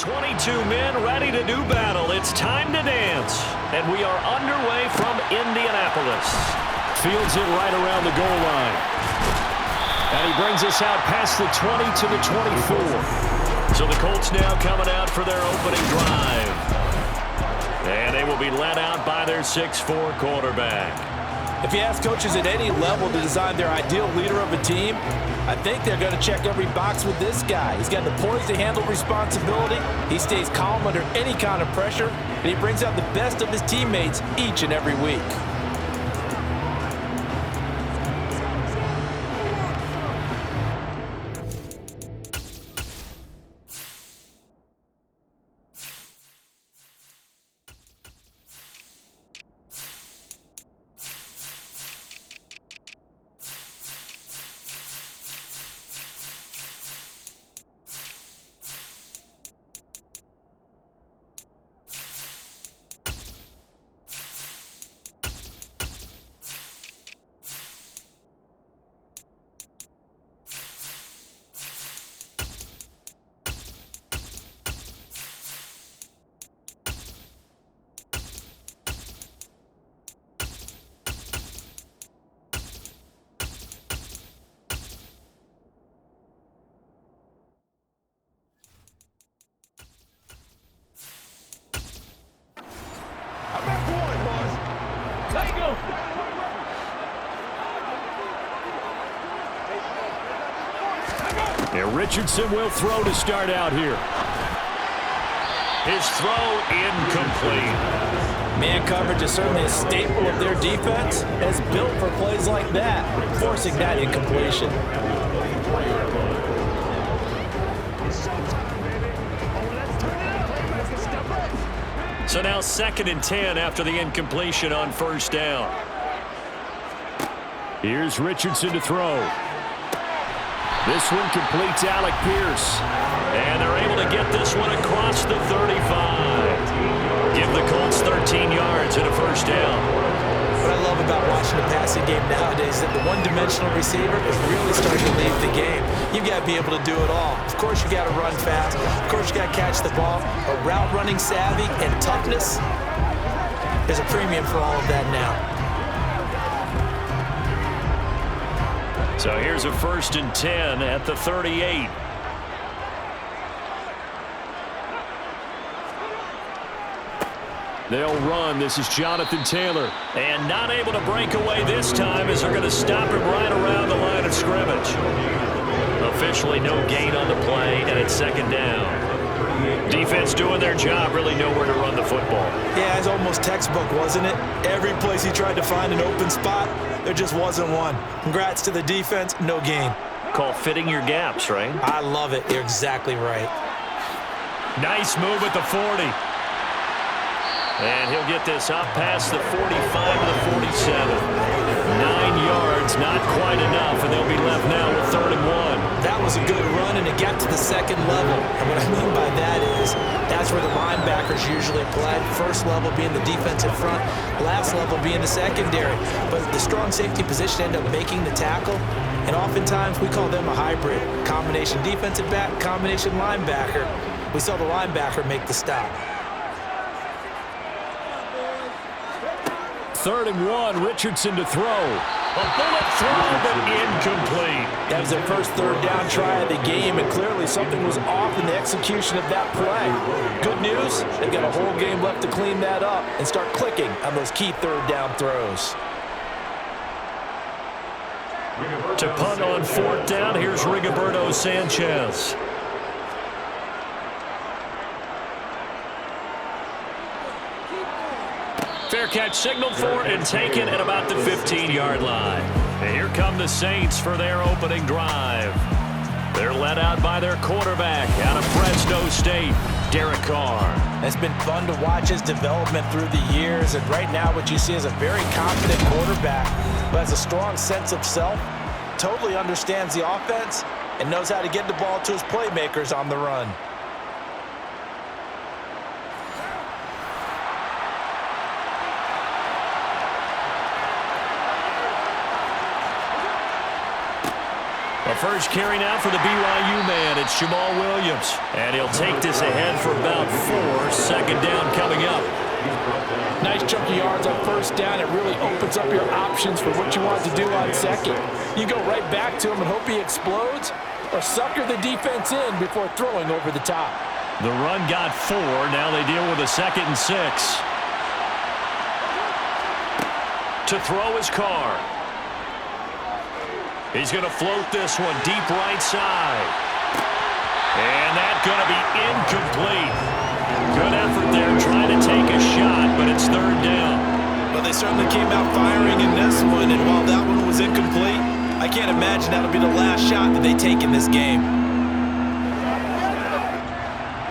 22 men ready to do battle. It's time to dance. And we are underway from Indianapolis. Fields it right around the goal line. And he brings us out past the 20 to the 24. So the Colts now coming out for their opening drive. And they will be led out by their 6'4" quarterback. If you ask coaches at any level to design their ideal leader of a team, I think they're going to check every box with this guy. He's got the poise to handle responsibility. He stays calm under any kind of pressure, and he brings out the best of his teammates each and every week. And Richardson will throw to start out here. His throw incomplete. Man coverage is certainly a staple of their defense, and it's built for plays like that, forcing that incompletion. So now 2nd and 10 after the incompletion on first down. Here's Richardson to throw. This one completes Alec Pierce. And they're able to get this one across the 35. Give the Colts 13 yards and a first down. What I love about watching the passing game nowadays is that the one-dimensional receiver is really starting to lead the game. You've got to be able to do it all. Of course, you got to run fast. Of course, you got to catch the ball. But route running savvy and toughness, there's a premium for all of that now. So here's a 1st and 10 at the 38. They'll run. This is Jonathan Taylor. And not able to break away this time as they're going to stop him right around the line of scrimmage. Officially no gain on the play, and it's 2nd down. Defense doing their job, really nowhere to run the football. Yeah, it's almost textbook, wasn't it? Every place he tried to find an open spot, there just wasn't one. Congrats to the defense, no gain. Call fitting your gaps, right? I love it. You're exactly right. Nice move at the 40. And he'll get this up past the 45 to the 47. 9 yards, not quite enough, and they'll be left now with 3rd and 1. That was a good run, and it got to the 2nd level. And what I mean by that is that's where the linebackers usually play. First level being the defensive front, last level being the secondary. But the strong safety position ended up making the tackle, and oftentimes we call them a hybrid. Combination defensive back, combination linebacker. We saw the linebacker make the stop. 3rd and 1, Richardson to throw. A bullet throw, but incomplete. That was their first 3rd down try of the game, and clearly something was off in the execution of that play. Good news, they've got a whole game left to clean that up and start clicking on those key 3rd down throws. To punt on 4th down, here's Rigoberto Sanchez. Fair catch signaled for and taken at about the 15-yard line. And here come the Saints for their opening drive. They're led out by their quarterback out of Fresno State, Derek Carr. It's been fun to watch his development through the years, and right now what you see is a very confident quarterback who has a strong sense of self, totally understands the offense, and knows how to get the ball to his playmakers on the run. The first carry now for the BYU man It's Jamal Williams. And he'll take this ahead for about 4. Second down coming up. Nice chunk of yards on first down. It really opens up your options for what you want to do on second. You go right back to him and hope he explodes, or sucker the defense in before throwing over the top. The run got 4. Now they deal with a 2nd and 6. To throw his Carr. He's going to float this one deep right side. And that's going to be incomplete. Good effort there trying to take a shot, but it's 3rd down. Well, they certainly came out firing in this one, and while that one was incomplete, I can't imagine that'll be the last shot that they take in this game.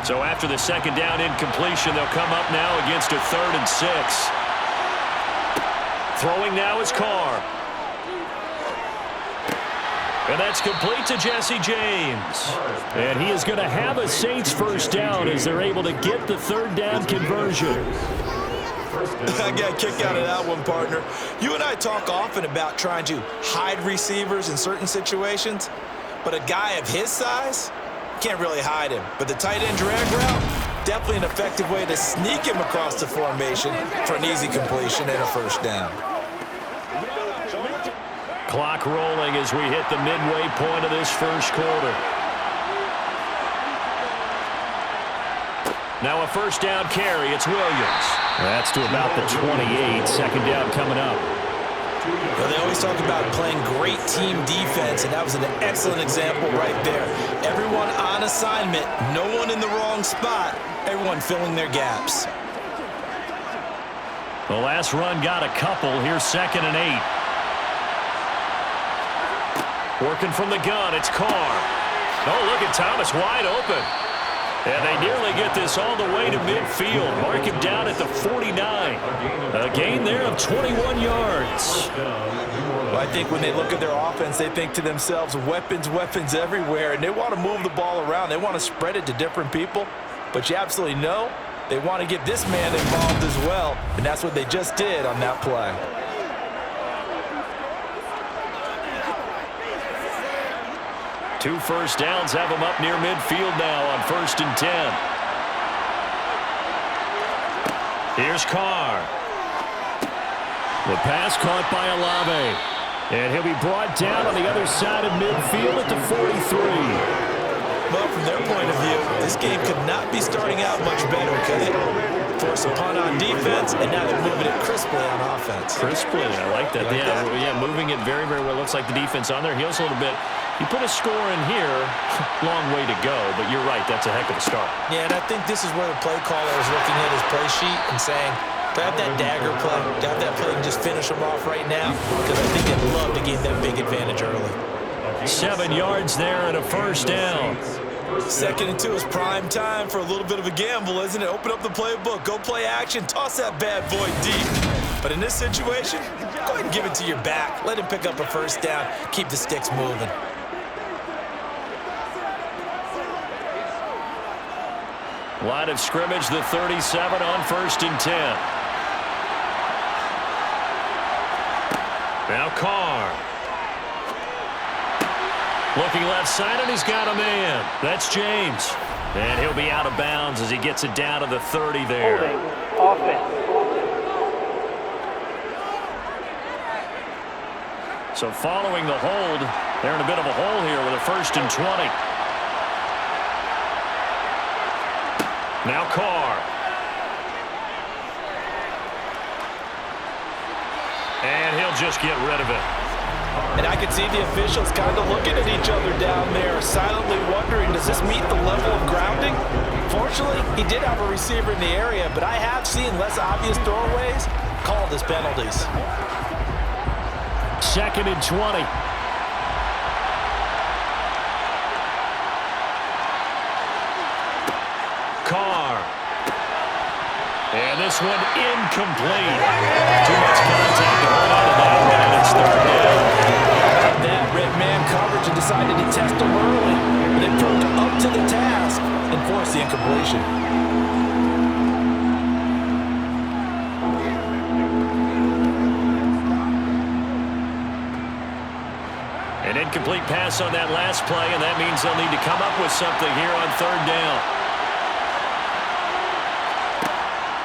So after the 2nd down incompletion, they'll come up now against a 3rd and 6. Throwing now is Carr. And that's complete to Jesse James. And he is going to have a Saints first down as they're able to get the 3rd down conversion. I got a kick out of that one, partner. You and I talk often about trying to hide receivers in certain situations, but a guy of his size can't really hide him. But the tight end drag route, definitely an effective way to sneak him across the formation for an easy completion and a first down. Clock rolling as we hit the midway point of this first quarter. Now a first down carry. It's Williams. That's to about the 28. Second down coming up. Well, they always talk about playing great team defense, and that was an excellent example right there. Everyone on assignment, no one in the wrong spot, everyone filling their gaps. The last run got a couple. Here's 2nd and 8. Working from the gun, it's Carr. Oh, look at Thomas wide open. And they nearly get this all the way to midfield. Mark him down at the 49. A gain there of 21 yards. Well, I think when they look at their offense, they think to themselves, weapons, weapons everywhere. And they want to move the ball around. They want to spread it to different people. But you absolutely know they want to get this man involved as well. And that's what they just did on that play. Two first downs have them up near midfield now on 1st and 10. Here's Carr. The pass caught by Olave. And he'll be brought down on the other side of midfield at the 43. Well, from their point of view, this game could not be starting out much better, could it? Force a punt on defense, and now they're moving it crisply on offense. Crisply, I like that. Yeah, moving it very, very well. Looks like the defense on their heels a little bit. You put a score in here, long way to go, but you're right, that's a heck of a start. Yeah, and I think this is where the play caller is looking at his play sheet and saying, grab that dagger play, grab that play and just finish them off right now, because I think they'd love to gain that big advantage early. 7 yards there and a first down. 2nd and 2 is prime time for a little bit of a gamble, isn't it? Open up the playbook, go play action, toss that bad boy deep. But in this situation, go ahead and give it to your back. Let him pick up a first down, keep the sticks moving. Line of scrimmage, the 37 on 1st and 10. Now Carr. Looking left side, and he's got a man. That's James. And he'll be out of bounds as he gets it down to the 30 there. Holding. Offense. So following the hold, they're in a bit of a hole here with a 1st and 20. Now Carr. And he'll just get rid of it. And I can see the officials kind of looking at each other down there, silently wondering, does this meet the level of grounding? Fortunately, he did have a receiver in the area, but I have seen less obvious throwaways called as penalties. 2nd and 20. Carr. And this one incomplete. Too much contact to hold on to that one, and it's 3rd down. That red man coverage and decided to test him early. Then proved up to the task and forced the incompletion. An incomplete pass on that last play, and that means they'll need to come up with something here on third down.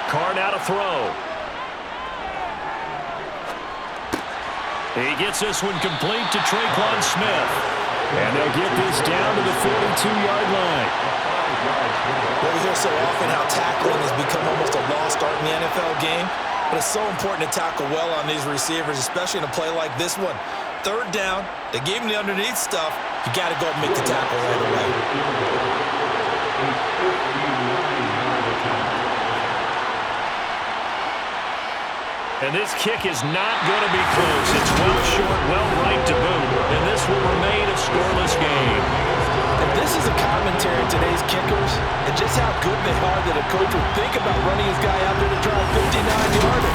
Carr now to throw. He gets this one complete to Traquan Smith. And they'll get this down to the 42-yard line. Well, we hear so often how tackling has become almost a lost art in the NFL game, but it's so important to tackle well on these receivers, especially in a play like this one. Third down, they gave him the underneath stuff. You got to go and make the tackle right away. And this kick is not going to be close. It's well short, well right to boot. And this will remain a scoreless game. And this is a commentary on today's kickers and just how good they are that a coach would think about running his guy out there to try a 59-yarder.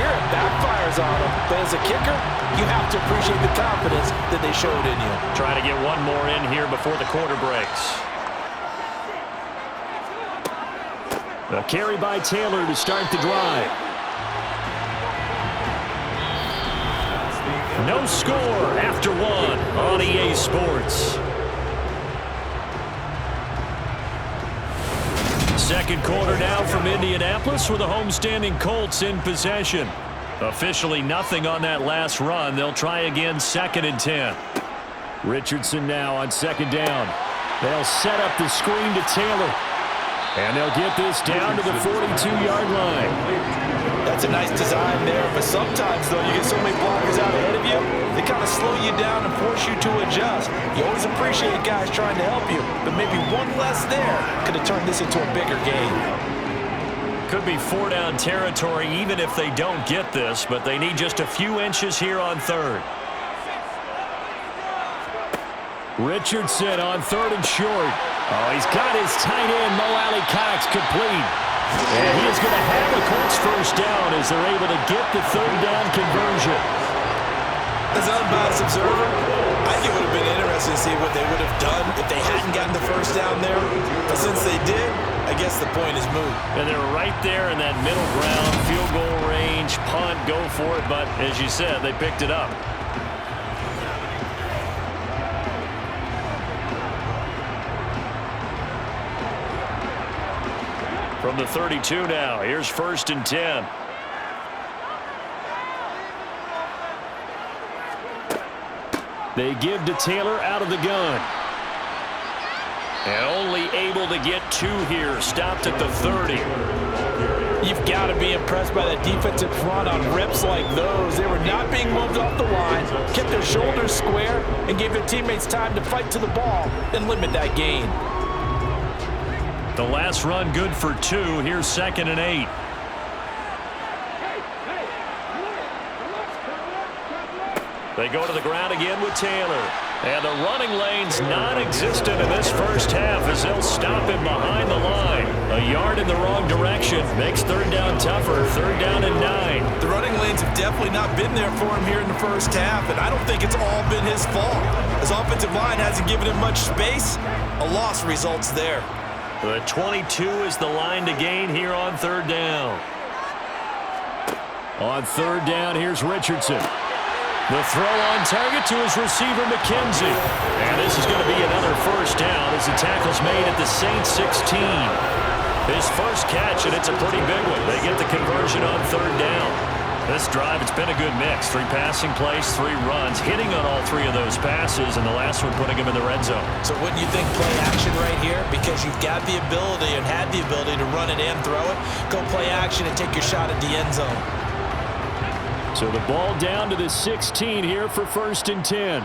Here it backfires on him. But as a kicker, you have to appreciate the confidence that they showed in you. Try to get one more in here before the quarter breaks. A carry by Taylor to start the drive. No score after one on EA Sports. Second quarter now from Indianapolis with the homestanding Colts in possession. Officially nothing on that last run. They'll try again 2nd and 10. Richardson now on 2nd down. They'll set up the screen to Taylor. And they'll get this down to the 42-yard line. That's a nice design there, but sometimes, though, you get so many blockers out ahead of you, they kind of slow you down and force you to adjust. You always appreciate guys trying to help you, but maybe one less there could have turned this into a bigger game. Could be 4-down territory even if they don't get this, but they need just a few inches here on third. Richardson on 3rd and short. Oh, he's got his tight end, Mo Alley-Cox, complete. And he is going to have the Colts first down as they're able to get the 3rd down conversion. As an unbiased observer, I think it would have been interesting to see what they would have done if they hadn't gotten the first down there. But since they did, I guess the point is moot. And they're right there in that middle ground, field goal range, punt, go for it. But as you said, they picked it up. From the 32 now, here's 1st and 10. They give to Taylor out of the gun. And only able to get 2 here, stopped at the 30. You've got to be impressed by that defensive front on rips like those. They were not being moved off the line, kept their shoulders square, and gave their teammates time to fight to the ball and limit that gain. The last run good for 2. Here's 2nd and 8. They go to the ground again with Taylor. And the running lane's non-existent in this first half as they'll stop him behind the line. A yard in the wrong direction makes 3rd down tougher. 3rd down and 9. The running lanes have definitely not been there for him here in the first half, and I don't think it's all been his fault. His offensive line hasn't given him much space. A loss results there. The 22 is the line to gain here on 3rd down. On 3rd down, here's Richardson. The throw on target to his receiver, McKenzie. And this is going to be another first down as the tackle's made at the Saints 16. His first catch, and it's a pretty big one. They get the conversion on 3rd down. This drive, it's been a good mix. 3 passing plays, 3 runs, hitting on all 3 of those passes, and the last one putting him in the red zone. So wouldn't you think play action right here? Because you've got the ability and had the ability to run it and throw it. Go play action and take your shot at the end zone. So the ball down to the 16 here for 1st and 10.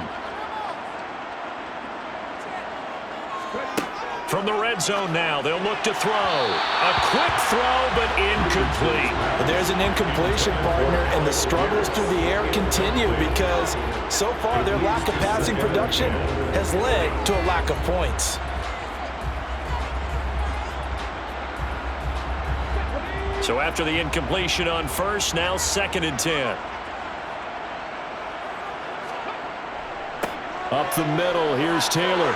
From the red zone now, they'll look to throw. A quick throw, but incomplete. But there's an incompletion, partner, and the struggles through the air continue because so far their lack of passing production has led to a lack of points. So after the incompletion on 1st, now 2nd and 10. Up the middle, here's Taylor.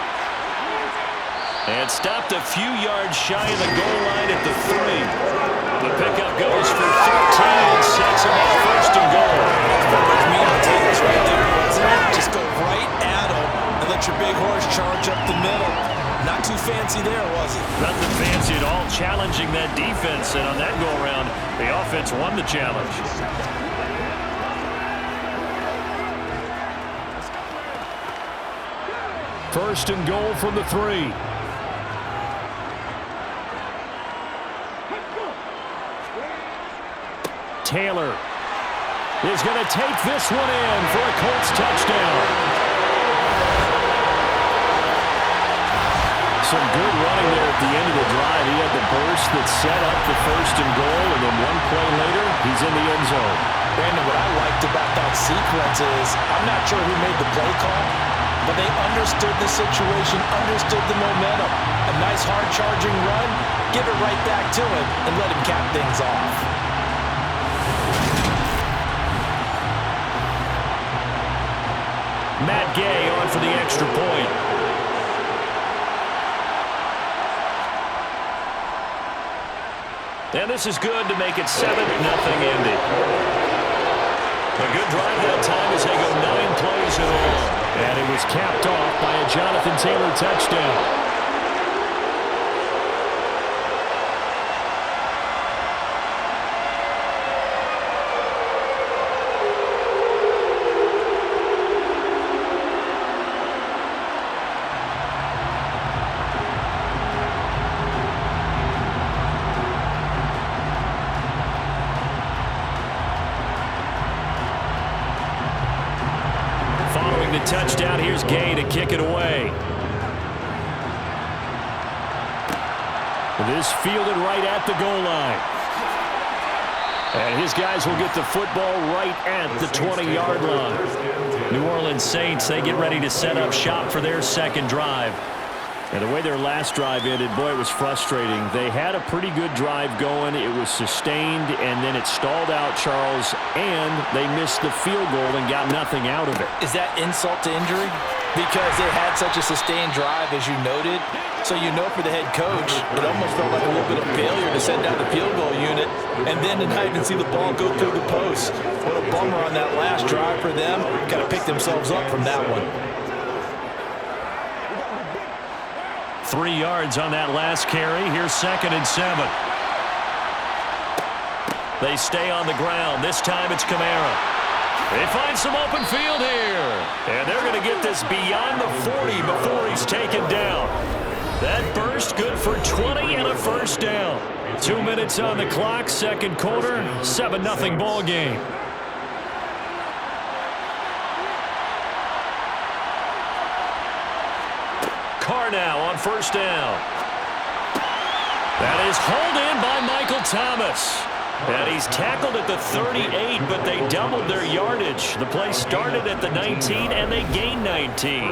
And stopped a few yards shy of the goal line at the 3. The pickup goes for 13 and sets him up 1st and goal. That's pretty much me on Taylor's right there, wasn't it? Just go right at him horse charge up the middle. Not too fancy there, was it? Nothing fancy at all, challenging that defense. And on that go-around, the offense won the challenge. First and goal from the 3. Taylor is going to take this one in for a Colts touchdown. Some good running there at the end of the drive. He had the burst that set up the first and goal, and then one play later, he's in the end zone. Brandon, what I liked about that sequence is I'm not sure who made the play call, but they understood the situation, understood the momentum. A nice hard-charging run, give it right back to him, and let him cap things off. Matt Gay on for the extra point. And this is good to make it 7-0 Indy. A good drive that time as they go 9 plays in all. And it was capped off by a Jonathan Taylor touchdown. The touchdown, here's Gay to kick it away. This fielded right at the goal line. And his guys will get the football right at the 20-yard line. New Orleans Saints, they get ready to set up shop for their second drive. And the way their last drive ended, boy, it was frustrating. They had a pretty good drive going. It was sustained, and then it stalled out, Charles, and they missed the field goal and got nothing out of it. Is that insult to injury? Because they had such a sustained drive, as you noted. So you know for the head coach, it almost felt like a little bit of failure to send down the field goal unit and then to not even see the ball go through the post. What a bummer on that last drive for them. Got to pick themselves up from that one. 3 yards on that last carry. Here's 2nd and 7. They stay on the ground. This time it's Kamara. They find some open field here. And they're going to get this beyond the 40 before he's taken down. That burst good for 20 and a first down. 2 minutes on the clock, second quarter, 7-0 ball game. Carr now on first down. That is hauled in by Michael Thomas. And he's tackled at the 38, but they doubled their yardage. The play started at the 19, and they gained 19.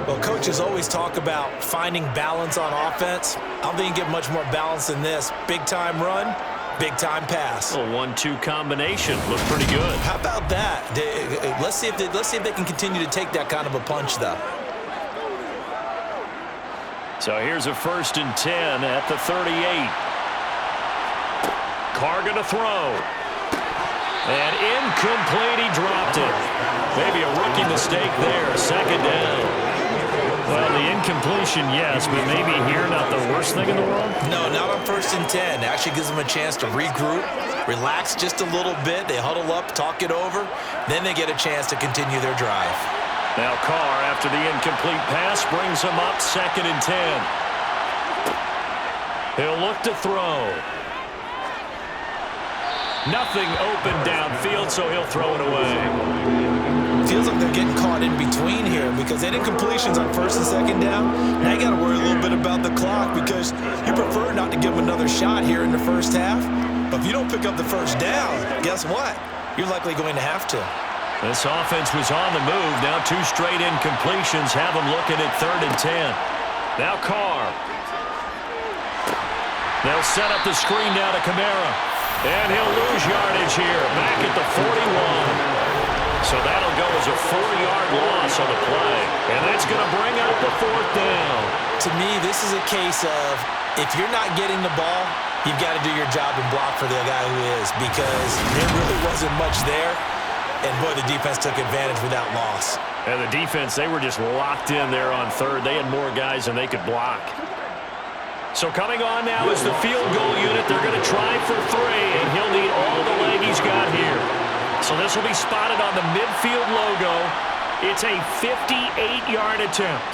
Well, coaches always talk about finding balance on offense. I don't think you get much more balance than this. Big-time run, big-time pass. A 1-2 combination. Looked pretty good. How about that? Let's see if they can continue to take that kind of a punch, though. So here's a 1st and 10 at the 38. Carr going to throw. And incomplete, he dropped it. Maybe a rookie mistake there, 2nd down. Well, the incompletion, yes, but maybe here not the worst thing in the world? No, not on 1st and 10. It actually gives them a chance to regroup, relax just a little bit. They huddle up, talk it over. Then they get a chance to continue their drive. Now Carr, after the incomplete pass, brings him up 2nd and 10. He'll look to throw. Nothing open downfield, so he'll throw it away. Feels like they're getting caught in between here because they had incompletions on 1st and 2nd down. Now you got to worry a little bit about the clock because you prefer not to give them another shot here in the first half. But if you don't pick up the first down, guess what? You're likely going to have to. This offense was on the move. Now 2 straight incompletions have them looking at 3rd and 10. Now Carr. They'll set up the screen now to Kamara. And he'll lose yardage here, back at the 41. So that'll go as a 4-yard loss on the play. And that's going to bring up the 4th down. To me, this is a case of if you're not getting the ball, you've got to do your job and block for the guy who is because there really wasn't much there. And, boy, the defense took advantage with that loss. And the defense, they were just locked in there on third. They had more guys than they could block. So coming on now is the field goal unit. They're going to try for three, and he'll need all the leg he's got here. So this will be spotted on the midfield logo. It's a 58-yard attempt.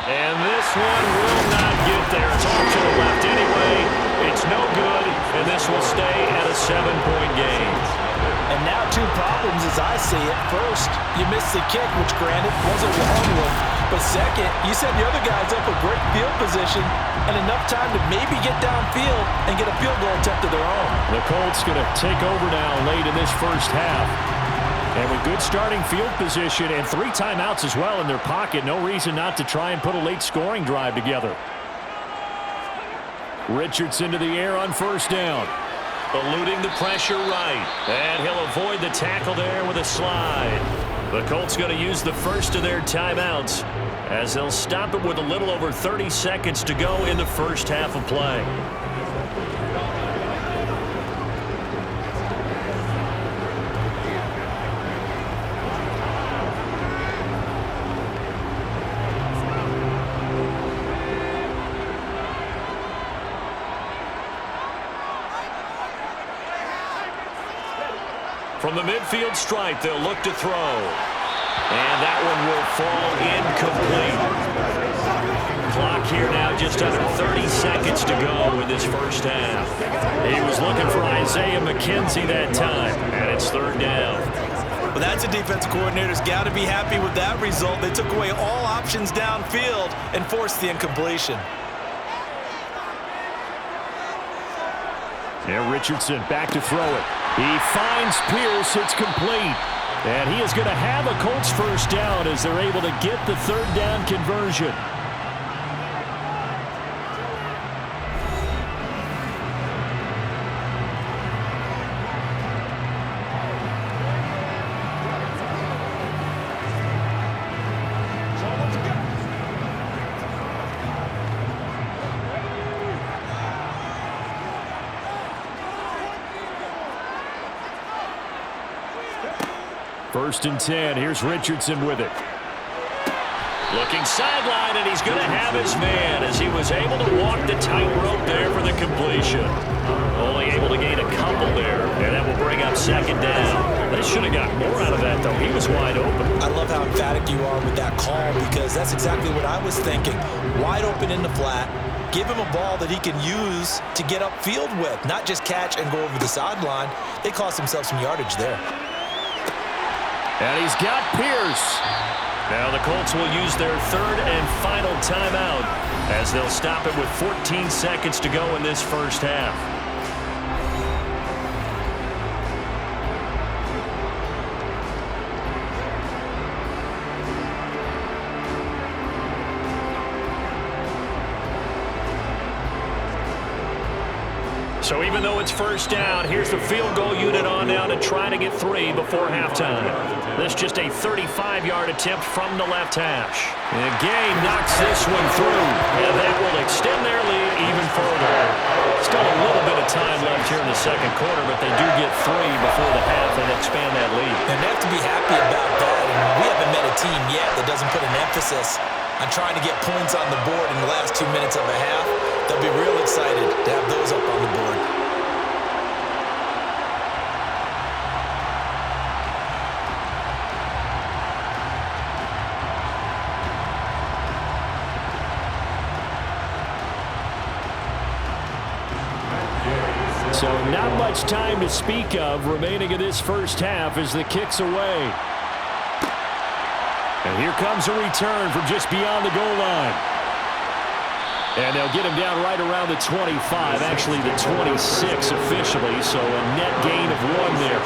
And this one will not get there. It's off to the left anyway. It's no good, and this will stay at a 7-point game. And now two problems as I see it. First, you missed the kick, which granted was a long one. But second, you set the other guys up a great field position and enough time to maybe get downfield and get a field goal attempt of their own. The Colts going to take over now late in this first half. And with good starting field position and 3 timeouts as well in their pocket, no reason not to try and put a late scoring drive together. Richardson to the air on first down. Eluding the pressure right. And he'll avoid the tackle there with a slide. The Colts going to use the first of their timeouts as they'll stop it with a little over 30 seconds to go in the first half of play. From the midfield stripe, they'll look to throw. And that one will fall incomplete. Clock here now just under 30 seconds to go in this first half. He was looking for Isaiah McKenzie that time, and it's third down. Well, that's a defense coordinator's got to be happy with that result. They took away all options downfield and forced the incompletion. Now Richardson back to throw it. He finds Pierce. It's complete. And he is going to have a Colts first down as they're able to get the third down conversion. First and 10. Here's Richardson with it. Looking sideline, and he's going to have his man as he was able to walk the tightrope there for the completion. Only able to gain a couple there, and that will bring up second down. They should have got more out of that, though. He was wide open. I love how emphatic you are with that call because that's exactly what I was thinking. Wide open in the flat. Give him a ball that he can use to get upfield with, not just catch and go over the sideline. They cost themselves some yardage there. And he's got Pierce. Now the Colts will use their third and final timeout as they'll stop it with 14 seconds to go in this first half. So even though it's first down, here's the field goal unit on now to try to get 3 before halftime. This just a 35-yard attempt from the left hash. And Gay knocks this one through, and that will extend their lead even further. Still a little bit of time left here in the second quarter, but they do get 3 before the half and expand that lead. And they have to be happy about that. And we haven't met a team yet that doesn't put an emphasis on trying to get points on the board in the last 2 minutes of a half. They'll be real excited to have those up on the board. So not much time to speak of remaining in this first half as the kick's away. And here comes a return from just beyond the goal line. And they'll get him down right around the 25, actually the 26 officially, so a net gain of 1 there.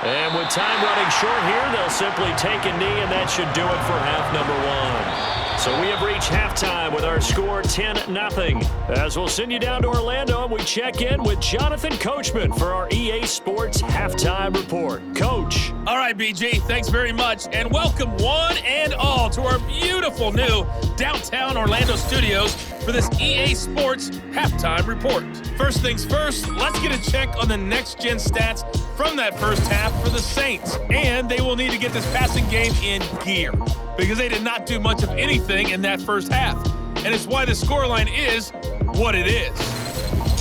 And with time running short here, they'll simply take a knee, and that should do it for half number 1. So we have reached halftime with our score 10-0. As we'll send you down to Orlando, and we check in with Jonathan Coachman for our EA Sports Halftime Report. Coach. All right, BG, thanks very much, and welcome one and all to our beautiful new downtown Orlando studios for this EA Sports Halftime Report. First things first, let's get a check on the next-gen stats from that first half for the Saints, and they will need to get this passing game in gear because they did not do much of anything in that first half, and it's why the scoreline is what it is.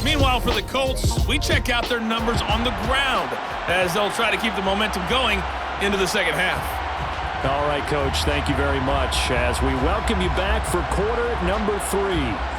Meanwhile, for the Colts, we check out their numbers on the ground as they'll try to keep the momentum going into the second half. All right, Coach, thank you very much as we welcome you back for quarter number 3.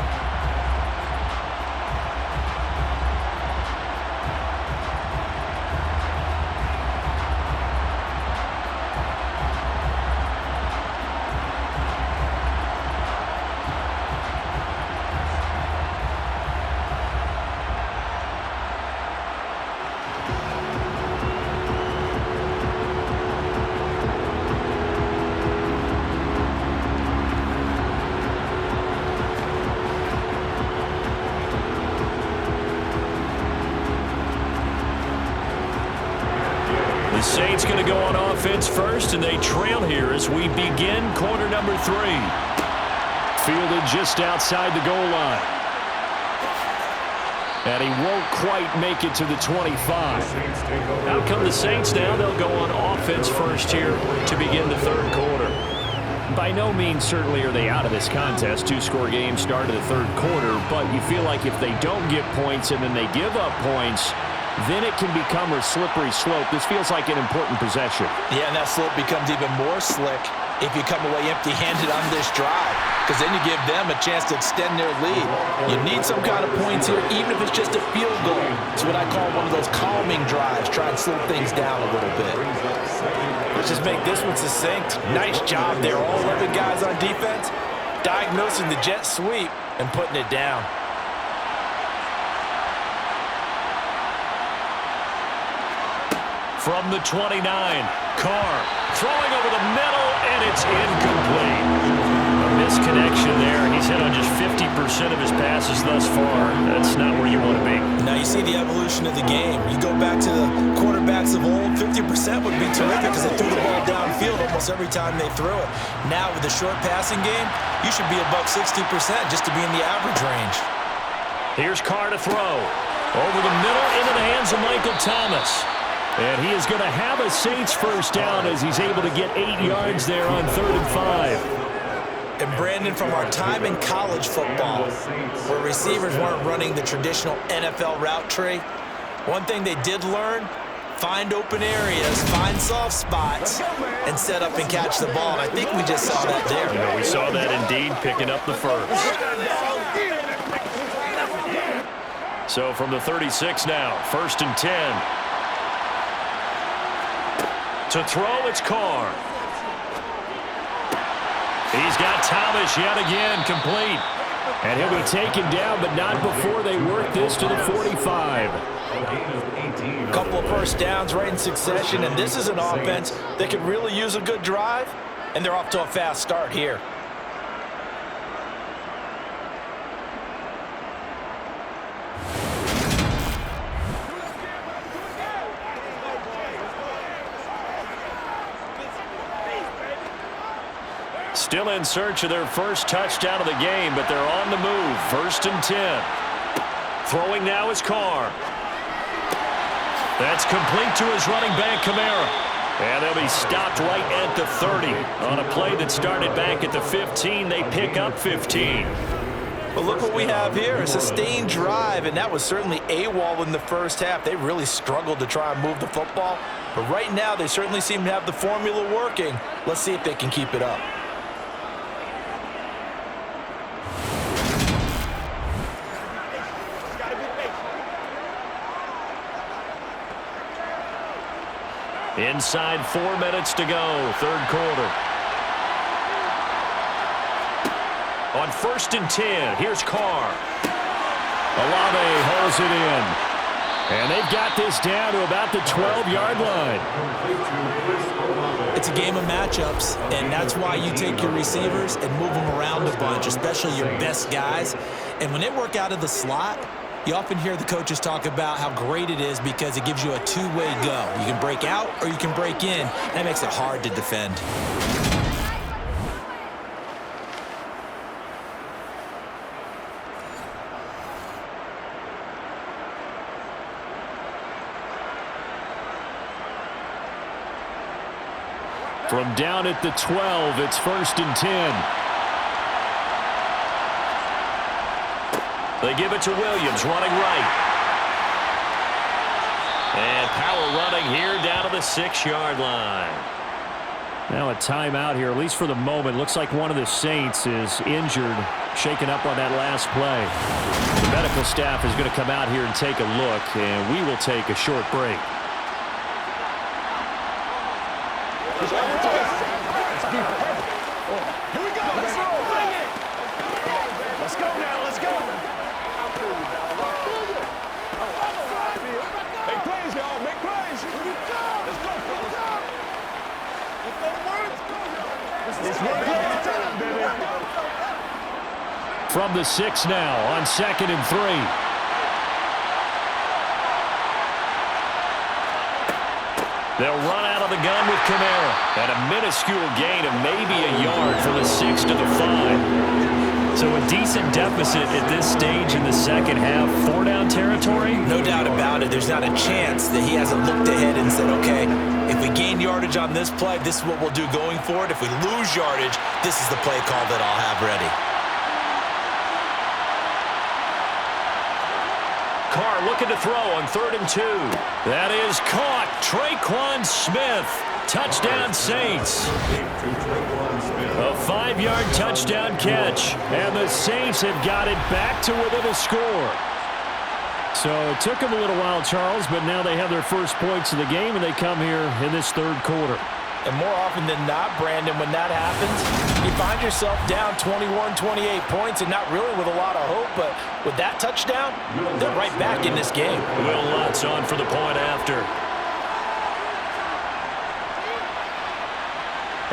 The Saints going to go on offense first, and they trail here as we begin quarter number 3. Fielded just outside the goal line. And he won't quite make it to the 25. Out come the Saints now. They'll go on offense first here to begin the third quarter. By no means certainly are they out of this contest. 2-score game start of the third quarter, but you feel like if they don't get points and then they give up points, then it can become a slippery slope. This feels like an important possession. Yeah, and that slope becomes even more slick if you come away empty-handed on this drive, because then you give them a chance to extend their lead. You need some kind of points here, even if it's just a field goal. It's what I call one of those calming drives. Try and slow things down a little bit. Let's just make this one succinct. Nice job there, all 11 guys on defense, diagnosing the jet sweep and putting it down. From the 29, Carr throwing over the middle, and it's incomplete. A misconnection there. He's hit on just 50% of his passes thus far. That's not where you want to be. Now you see the evolution of the game. You go back to the quarterbacks of old, 50% would be terrific because they threw the ball downfield almost every time they threw it. Now with the short passing game, you should be above 60% just to be in the average range. Here's Carr to throw. Over the middle into the hands of Michael Thomas. And he is going to have a Saints first down as he's able to get 8 yards there on 3rd and 5. And Brandon, from our time in college football, where receivers weren't running the traditional NFL route tree, one thing they did learn, find open areas, find soft spots, and set up and catch the ball. And I think we just saw that there. Yeah, we saw that indeed, picking up the first. So from the 36 now, 1st and 10. To throw, it's Carr. He's got Thomas yet again, complete. And he'll be taken down, but not before they work this to the 45. A couple of first downs right in succession, and this is an offense that could really use a good drive, and they're off to a fast start here. Still in search of their first touchdown of the game, but they're on the move. 1st and 10. Throwing now is Carr. That's complete to his running back, Kamara. And they'll be stopped right at the 30. On a play that started back at the 15, they pick up 15. But look what we have here, a sustained drive, and that was certainly AWOL in the first half. They really struggled to try and move the football. But right now, they certainly seem to have the formula working. Let's see if they can keep it up. Inside 4 minutes to go, third quarter. On 1st and 10, here's Carr. Olave holds it in. And they've got this down to about the 12-yard line. It's a game of matchups, and that's why you take your receivers and move them around a bunch, especially your best guys. And when they work out of the slot, you often hear the coaches talk about how great it is because it gives you a two-way go. You can break out or you can break in. That makes it hard to defend. From down at the 12, it's 1st and 10. They give it to Williams, running right. And power running here down to the 6-yard line. Now a timeout here, at least for the moment. Looks like one of the Saints is injured, shaken up on that last play. The medical staff is going to come out here and take a look, and we will take a short break. From the 6 now on 2nd and 3. They'll run out of the gun with Kamara. And a minuscule gain of maybe a yard from the 6 to the 5. So a decent deficit at this stage in the second half. 4-down territory? No doubt about it. There's not a chance that he hasn't looked ahead and said, okay, if we gain yardage on this play, this is what we'll do going forward. If we lose yardage, this is the play call that I'll have ready. Carr looking to throw on 3rd and 2. That is caught. Traquan Smith. Touchdown Saints. A 5-yard touchdown catch. And the Saints have got it back to within a score. So it took them a little while, Charles, but now they have their first points of the game, and they come here in this 3rd quarter. And more often than not, Brandon, when that happens, you find yourself down 21, 28 points and not really with a lot of hope. But with that touchdown, they're right back in this game. Will Lutz on for the point after.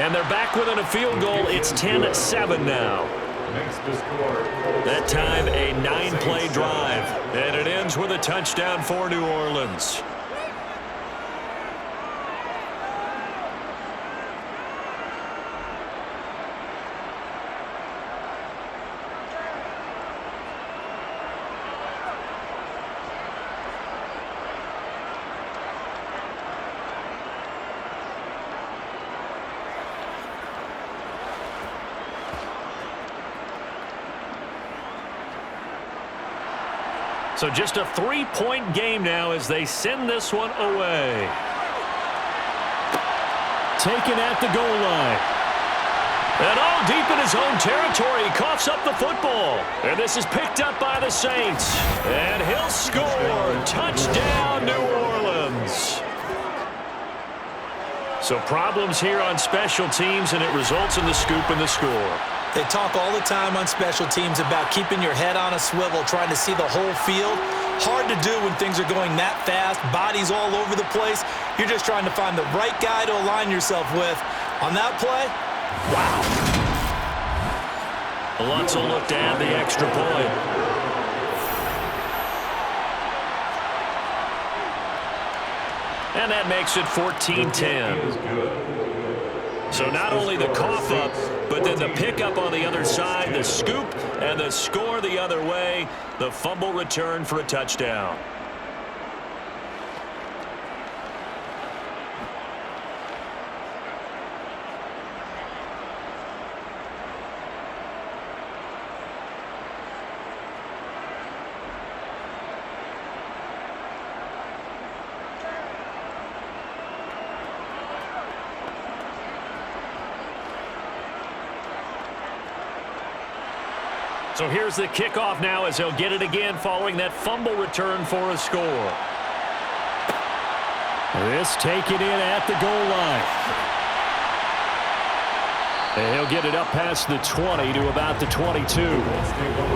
And they're back within a field goal. It's 10-7 now. That time a 9-play drive. And it ends with a touchdown for New Orleans. So just a 3-point game now as they send this one away. Taken at the goal line. And all deep in his own territory, he coughs up the football. And this is picked up by the Saints. And he'll score. Touchdown, New Orleans. So problems here on special teams, and it results in the scoop and the score. They talk all the time on special teams about keeping your head on a swivel, trying to see the whole field. Hard to do when things are going that fast, bodies all over the place. You're just trying to find the right guy to align yourself with. On that play, wow. Lutz will look to add the extra point. And that makes it 14-10. So not only the cough up, but then the pickup on the other side, the scoop, and the score the other way. The fumble return for a touchdown. So here's the kickoff now as he'll get it again following that fumble return for a score. This taken in at the goal line. And he'll get it up past the 20 to about the 22.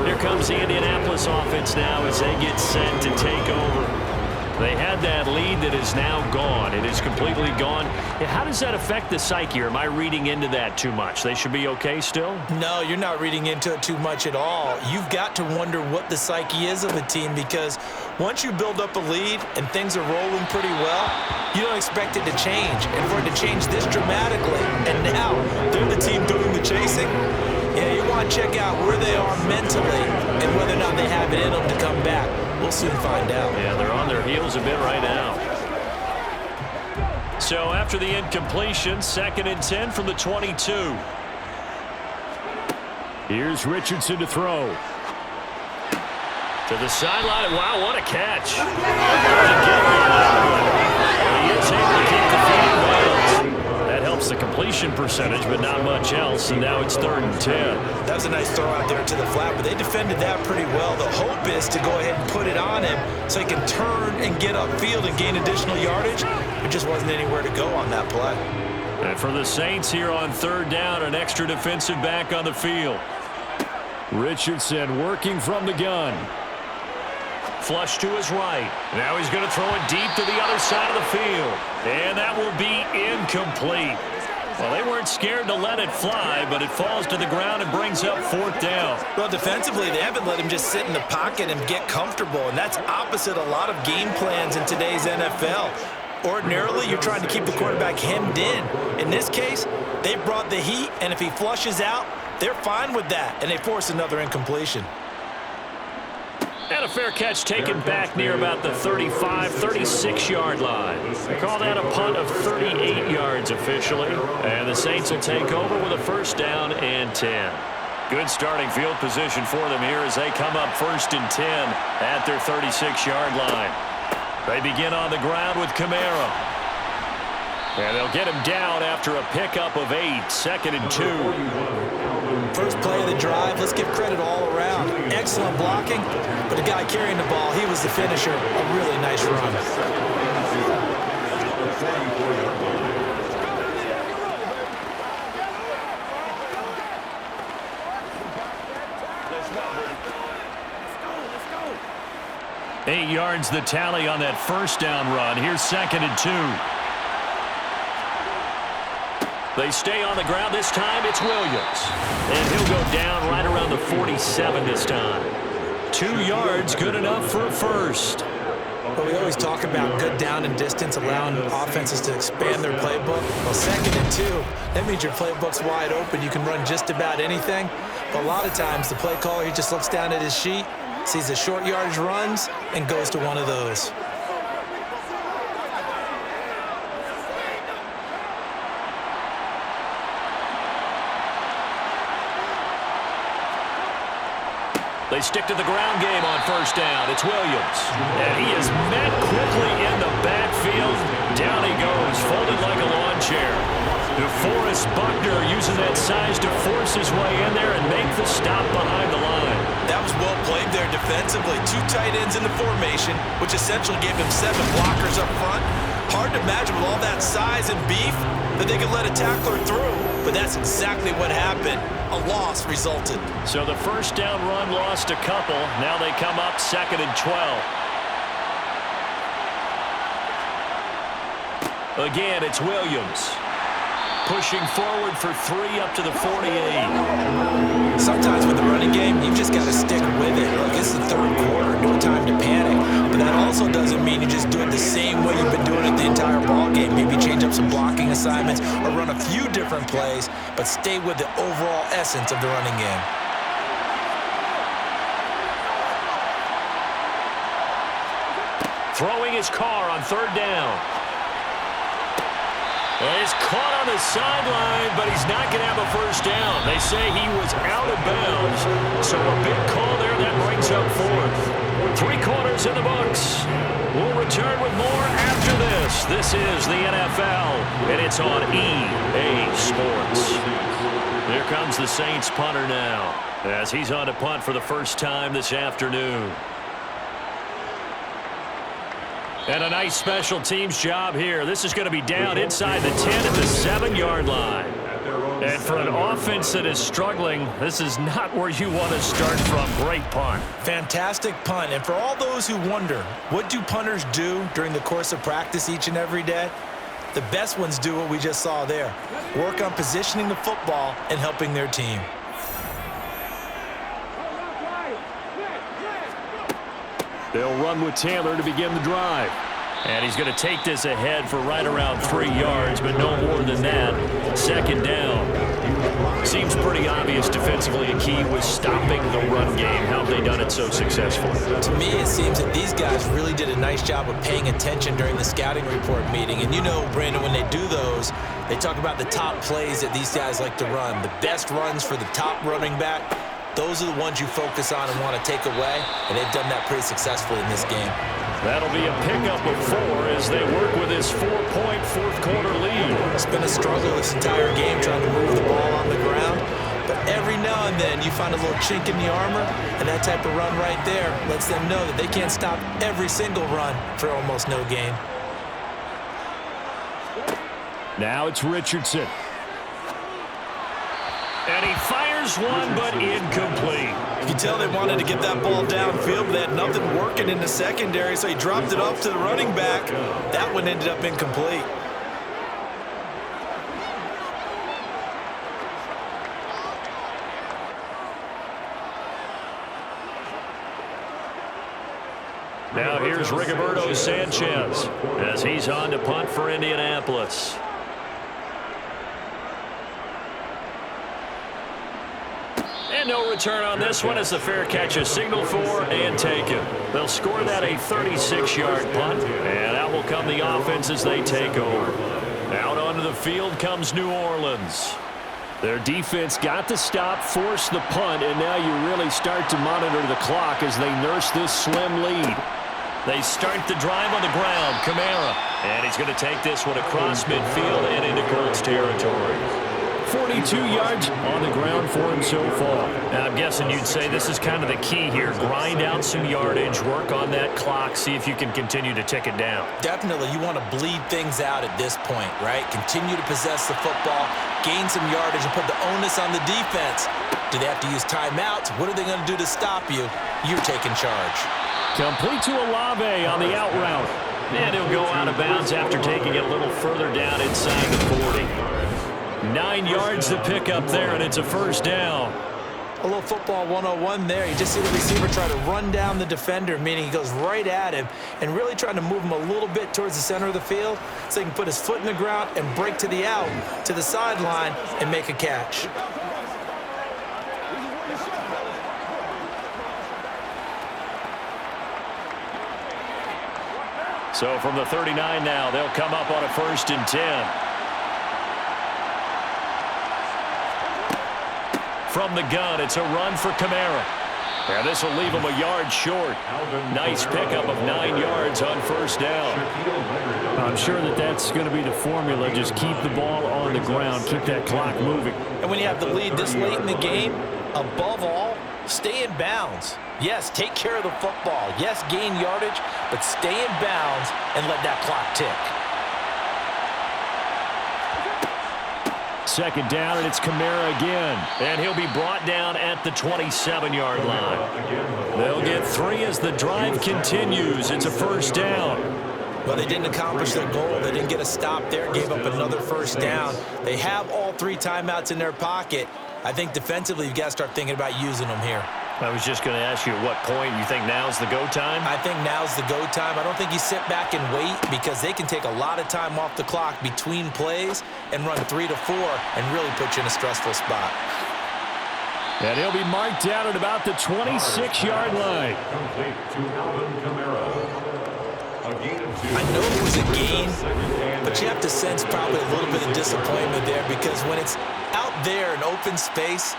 Here comes the Indianapolis offense now as they get set to take over. They had that lead that is now gone. It is completely gone. How does that affect the psyche? Or am I reading into that too much? They should be okay still? No, you're not reading into it too much at all. You've got to wonder what the psyche is of a team, because once you build up a lead and things are rolling pretty well, you don't expect it to change. And for it to change this dramatically, and now they're the team doing the chasing, yeah, you want to check out where they are mentally and whether or not they have it in them to come back. We'll soon find out. Yeah, they're on their heels a bit right now. So after the incompletion, 2nd and 10 from the 22. Here's Richardson to throw. To the sideline. Wow, what a catch. He is able to keep the feet in bounds. That helps the completion percentage, but not much else. And now it's 3rd and 10. That was a nice throw out there to the flat, but they defended that pretty well. The hope is to go ahead and put it on him so he can turn and get upfield and gain additional yardage. There just wasn't anywhere to go on that play. And for the Saints here on 3rd down, an extra defensive back on the field. Richardson working from the gun. Flush to his right. Now he's going to throw it deep to the other side of the field. And that will be incomplete. Well, they weren't scared to let it fly, but it falls to the ground and brings up 4th down. Well, defensively, they haven't let him just sit in the pocket and get comfortable, and that's opposite a lot of game plans in today's NFL. Ordinarily, you're trying to keep the quarterback hemmed in. In this case, they brought the heat, and if he flushes out, they're fine with that, and they force another incompletion. And a fair catch taken back near about the 35, 36-yard line. They call that a punt of 38 yards officially. And the Saints will take over with a 1st down and 10. Good starting field position for them here as they come up 1st and 10 at their 36-yard line. They begin on the ground with Camaro. And they'll get him down after a pickup of 8, 2nd and 2. First play of the drive, let's give credit all around. Excellent blocking, but the guy carrying the ball, he was the finisher. A really nice run. Let's go. 8 yards the tally on that 1st down run. Here's 2nd and 2. They stay on the ground. This time it's Williams. And he'll go down right around the 47 this time. 2 yards, good enough for a 1st. Well, we always talk about good down and distance, allowing offenses to expand their playbook. Well, 2nd and 2, that means your playbook's wide open. You can run just about anything. But a lot of times the play caller, he just looks down at his sheet, sees the short yardage runs, and goes to one of those. They stick to the ground game on 1st down. It's Williams. And he is met quickly in the backfield. Down he goes, folded like a lawn chair. DeForest Buckner using that size to force his way in there and make the stop behind the line. That was well played there defensively. 2 tight ends in the formation, which essentially gave him 7 blockers up front. Hard to imagine with all that size and beef that they could let a tackler through. But that's exactly what happened. A loss resulted. So the 1st down run lost a couple. Now they come up 2nd and 12. Again, it's Williams. Pushing forward for 3 up to the 48. Sometimes with the running game, you've just got to stick with it. Look, it's the 3rd quarter, no time to panic. But that also doesn't mean you just do it the same way you've been doing it the entire ball game. Maybe change up some blocking assignments or run a few different plays, but stay with the overall essence of the running game. Throwing his car on 3rd down. He's caught on the sideline, but he's not going to have a 1st down. They say he was out of bounds. So a big call there that brings up 4th. 3 quarters in the books. We'll return with more after this. This is the NFL, and it's on EA Sports. Here comes the Saints punter now, as he's on to punt for the 1st time this afternoon. And a nice special teams job here. This is going to be down inside the 10 at the 7-yard line. And for an offense that is struggling, this is not where you want to start from. Great punt. Fantastic punt. And for all those who wonder, what do punters do during the course of practice each and every day? The best ones do what we just saw there. Work on positioning the football and helping their team. They'll run with Taylor to begin the drive. And he's going to take this ahead for right around 3 yards, but no more than that. Second down. Seems pretty obvious defensively a key was stopping the run game. How have they done it so successfully? To me, it seems that these guys really did a nice job of paying attention during the scouting report meeting. And you know, Brandon, when they do those, they talk about the top plays that these guys like to run. The best runs for the top running back. Those are the ones you focus on and want to take away, and they've done that pretty successfully in this game. That'll be a pickup of 4 as they work with this 4-point fourth-quarter lead. It's been a struggle this entire game trying to move the ball on the ground, but every now and then you find a little chink in the armor, and that type of run right there lets them know that they can't stop every single run for almost no gain. Now it's Richardson. And he fires one, but incomplete. You can tell they wanted to get that ball downfield, but they had nothing working in the secondary, so he dropped it off to the running back. That one ended up incomplete. Now here's Rigoberto Sanchez as he's on to punt for Indianapolis. And no return on this one as the fair catch is signaled for and taken. They'll score that a 36-yard punt, and out will come the offense as they take over. Out onto the field comes New Orleans. Their defense got the stop, forced the punt, and now you really start to monitor the clock as they nurse this slim lead. They start the drive on the ground. Kamara. And he's going to take this one across midfield and into Colts territory. 42 yards on the ground for him so far. Now, I'm guessing you'd say this is kind of the key here. Grind out some yardage, work on that clock, see if you can continue to tick it down. Definitely, you want to bleed things out at this point, right? Continue to possess the football, gain some yardage, and put the onus on the defense. Do they have to use timeouts? What are they going to do to stop you? You're taking charge. Complete to Olave on the out route. And he'll go out of bounds after taking it a little further down inside the 40. 9 yards to pick up there, and it's a first down. A little football 101 there. You just see the receiver try to run down the defender, meaning he goes right at him and really trying to move him a little bit towards the center of the field so he can put his foot in the ground and break to the out, to the sideline, and make a catch. So from the 39 now, they'll come up on a 1st and 10. From the gun, it's a run for Kamara. And this will leave him a yard short. Nice pickup of 9 yards on first down. I'm sure that that's going to be the formula. Just keep the ball on the ground. Keep that clock moving. And when you have the lead this late in the game, above all, stay in bounds. Yes, take care of the football. Yes, gain yardage, but stay in bounds and let that clock tick. Second down, and it's Kamara again. And he'll be brought down at the 27-yard line. They'll get 3 as the drive continues. It's a first down. Well, they didn't accomplish their goal. They didn't get a stop there, gave up another first down. They have all 3 timeouts in their pocket. I think defensively, you've got to start thinking about using them here. I was just going to ask you at what point you think now's the go time? I think now's the go time. I don't think you sit back and wait because they can take a lot of time off the clock between plays and run 3 to 4 and really put you in a stressful spot. And he'll be marked down at about the 26-yard line. I know it was a gain, but you have to sense probably a little bit of disappointment there because when it's out there in open space,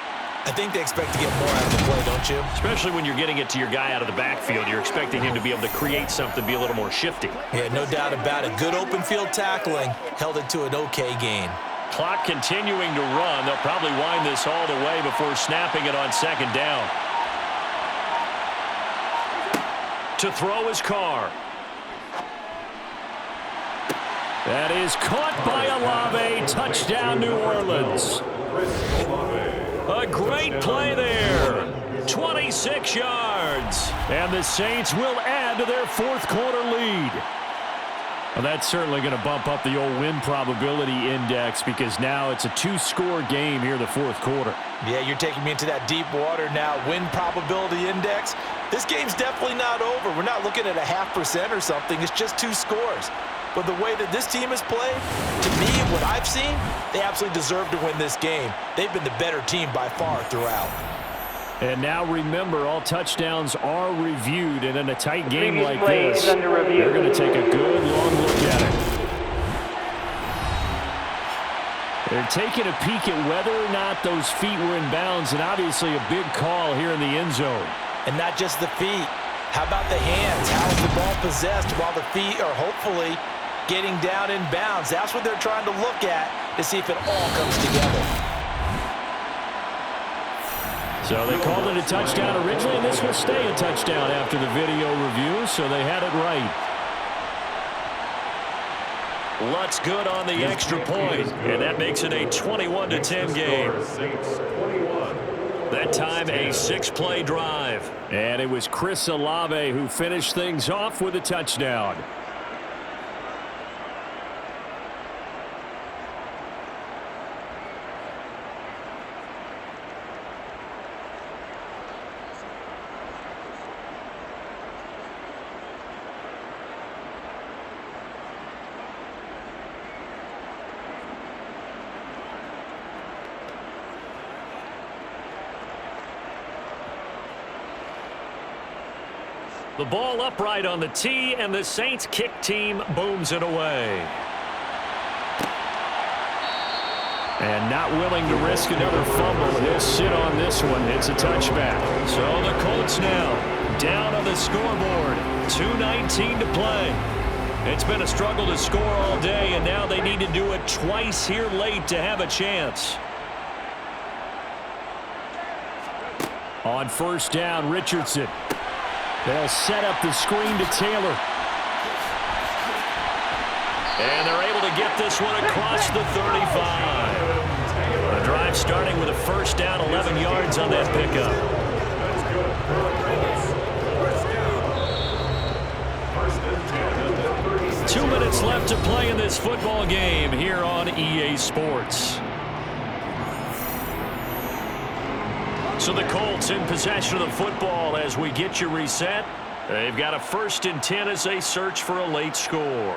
I think they expect to get more out of the play, don't you? Especially when you're getting it to your guy out of the backfield. You're expecting him to be able to create something, be a little more shifty. Yeah, no doubt about it. Good open field tackling held it to an okay gain. Clock continuing to run. They'll probably wind this all the way before snapping it on second down. To throw is Carr. That is caught by Olave. Touchdown, New Orleans. A great play there. 26 yards. And the Saints will add to their fourth quarter lead. Well, that's certainly going to bump up the old win probability index because now it's a two-score game here in the fourth quarter. Yeah, you're taking me into that deep water now. Win probability index. This game's definitely not over. We're not looking at a 0.5% or something. It's just two scores. But the way that this team has played, to me, what I've seen, they absolutely deserve to win this game. They've been the better team by far throughout. And now remember, all touchdowns are reviewed, and in a tight game like this, they're going to take a good long look at it. They're taking a peek at whether or not those feet were in bounds, and obviously a big call here in the end zone. And not just the feet. How about the hands? How is the ball possessed while the feet are hopefully getting down in bounds? That's what they're trying to look at to see if it all comes together. So they called it a touchdown originally, and this will stay a touchdown after the video review, so they had it right. Lutz good on the extra point, and that makes it a 21-10 game. That time a 6-play drive, and it was Chris Olave who finished things off with a touchdown. The ball upright on the tee, and the Saints kick team booms it away. And not willing to risk another fumble, he'll sit on this one. It's a touchback. So the Colts now down on the scoreboard. 2:19 to play. It's been a struggle to score all day, and now they need to do it twice here late to have a chance. On first down, Richardson. They'll set up the screen to Taylor. And they're able to get this one across the 35. The drive starting with a first down, 11 yards on that pickup. 2 minutes left to play in this football game here on EA Sports. So the Colts in possession of the football as we get you reset. They've got a 1st and 10 as they search for a late score.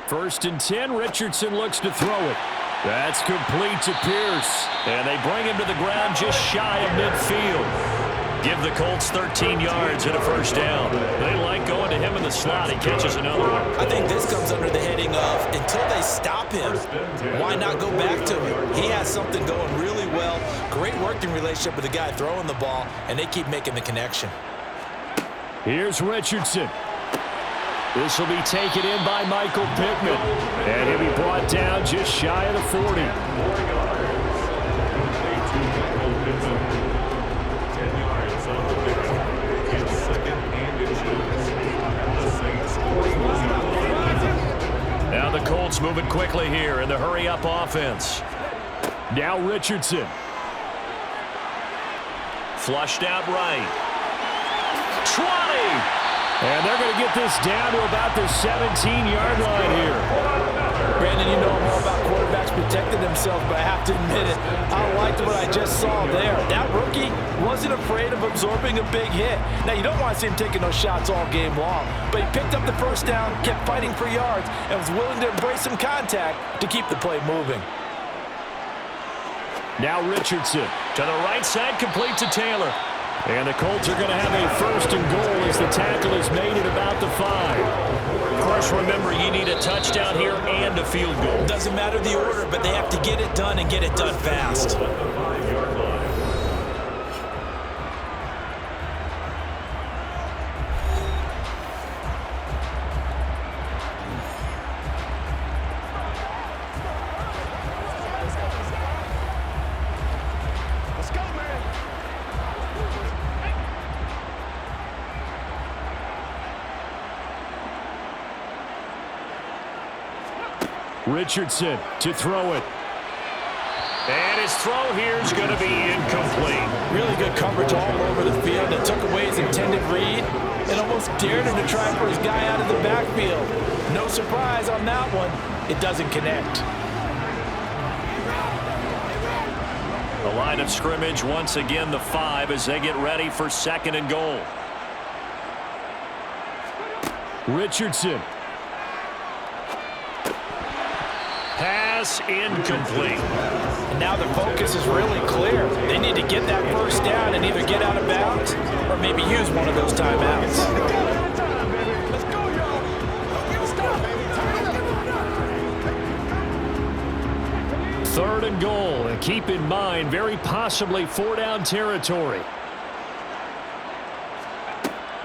1st and 10, Richardson looks to throw it. That's complete to Pierce. And they bring him to the ground just shy of midfield. Give the Colts 13 yards and a first down. They like going to him in the slot. He catches another one. I think this comes under the heading of until they stop him, why not go back to him? He has something going really well. Great working relationship with the guy throwing the ball, and they keep making the connection. Here's Richardson. This will be taken in by Michael Pittman. And he'll be brought down just shy of the 40. Now the Colts moving quickly here in the hurry-up offense. Now Richardson. Flushed out right. 20! And they're going to get this down to about the 17-yard line here. Brandon, you know more about quarterbacks protecting themselves, but I have to admit it. I liked what I just saw there. That rookie wasn't afraid of absorbing a big hit. Now, you don't want to see him taking those shots all game long, but he picked up the first down, kept fighting for yards, and was willing to embrace some contact to keep the play moving. Now Richardson to the right side, complete to Taylor. And the Colts are going to have a 1st and goal as the tackle is made at about the 5. Of course, remember, you need a touchdown here and a field goal. Doesn't matter the order, but they have to get it done and get it done fast. Richardson to throw it. And his throw here is going to be incomplete. Really good coverage all over the field. It took away his intended read and almost dared him to try and put his guy out of the backfield. No surprise on that one. It doesn't connect. The line of scrimmage once again the 5 as they get ready for 2nd and goal. Richardson. Pass incomplete. And now their focus is really clear. They need to get that first down and either get out of bounds or maybe use one of those timeouts. 3rd and goal, and keep in mind, very possibly 4-down territory.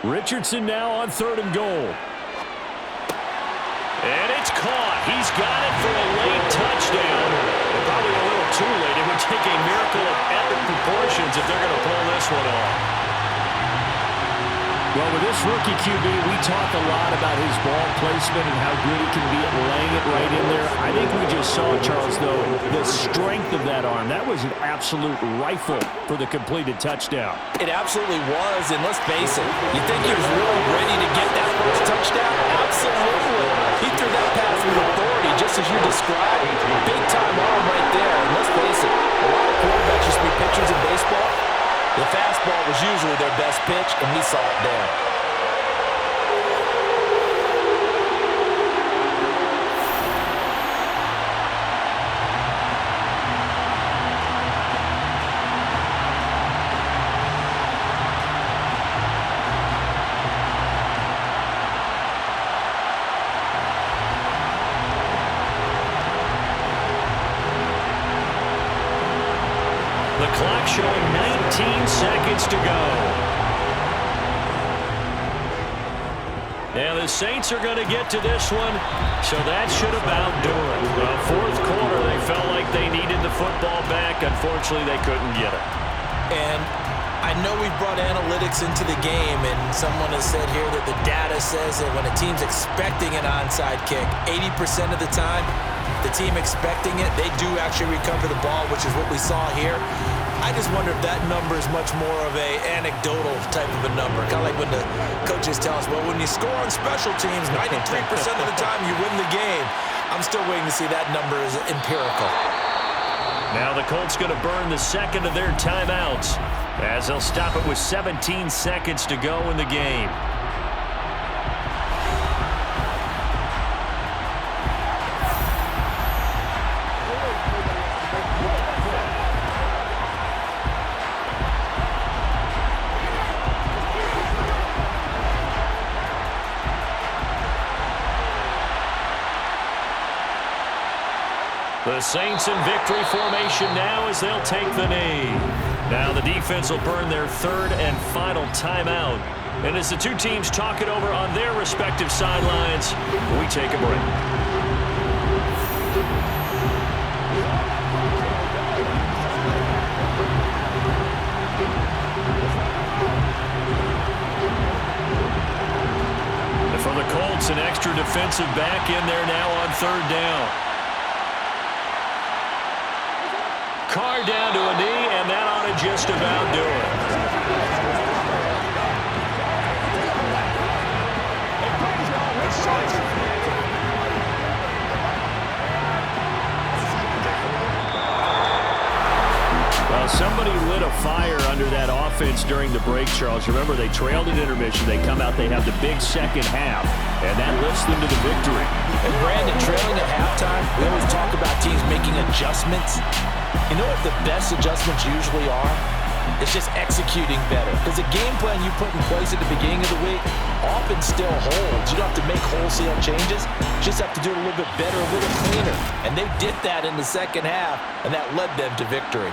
Richardson now on 3rd and goal. And it's caught. He's got it for a late touchdown. Probably a little too late. It would take a miracle of epic proportions if they're going to pull this one off. Well, with this rookie QB, we talk a lot about his ball placement and how good he can be at laying it right in there. I think we just saw, Charles, though, the strength of that arm. That was an absolute rifle for the completed touchdown. It absolutely was, and let's face it, you think he was really ready to get that first touchdown? Absolutely. He threw that pass with authority, just as you described. Big-time arm right there, and let's face it, a lot of quarterbacks used to be pitchers in baseball. The fastball was usually their best pitch, and we saw it there. The clock showing 19 seconds to go. And the Saints are going to get to this one, so that should about do it. Well, 4th quarter, they felt like they needed the football back. Unfortunately, they couldn't get it. And I know we've brought analytics into the game, and someone has said here that the data says that when a team's expecting an onside kick, 80% of the time, the team expecting it, they do actually recover the ball, which is what we saw here. I just wonder if that number is much more of a anecdotal type of a number. Kind of like when the coaches tell us, well, when you score on special teams, 93% of the time you win the game. I'm still waiting to see that number is empirical. Now the Colts going to burn the 2nd of their timeouts as they'll stop it with 17 seconds to go in the game. The Saints in victory formation now as they'll take the knee. Now the defense will burn their 3rd and final timeout. And as the two teams talk it over on their respective sidelines, we take a break. And for the Colts, an extra defensive back in there now on 3rd down. Carr down to a knee, and that ought to just about do it. Well, somebody lit a fire under that offense during the break, Charles. Remember, they trailed at intermission. They come out, they have the big second half, and that lifts them to the victory. And Brandon, trailing at halftime, we always talk about teams making adjustments. You know what the best adjustments usually are? It's just executing better. Because the game plan you put in place at the beginning of the week often still holds. You don't have to make wholesale changes. You just have to do it a little bit better, a little cleaner. And they did that in the second half, and that led them to victory.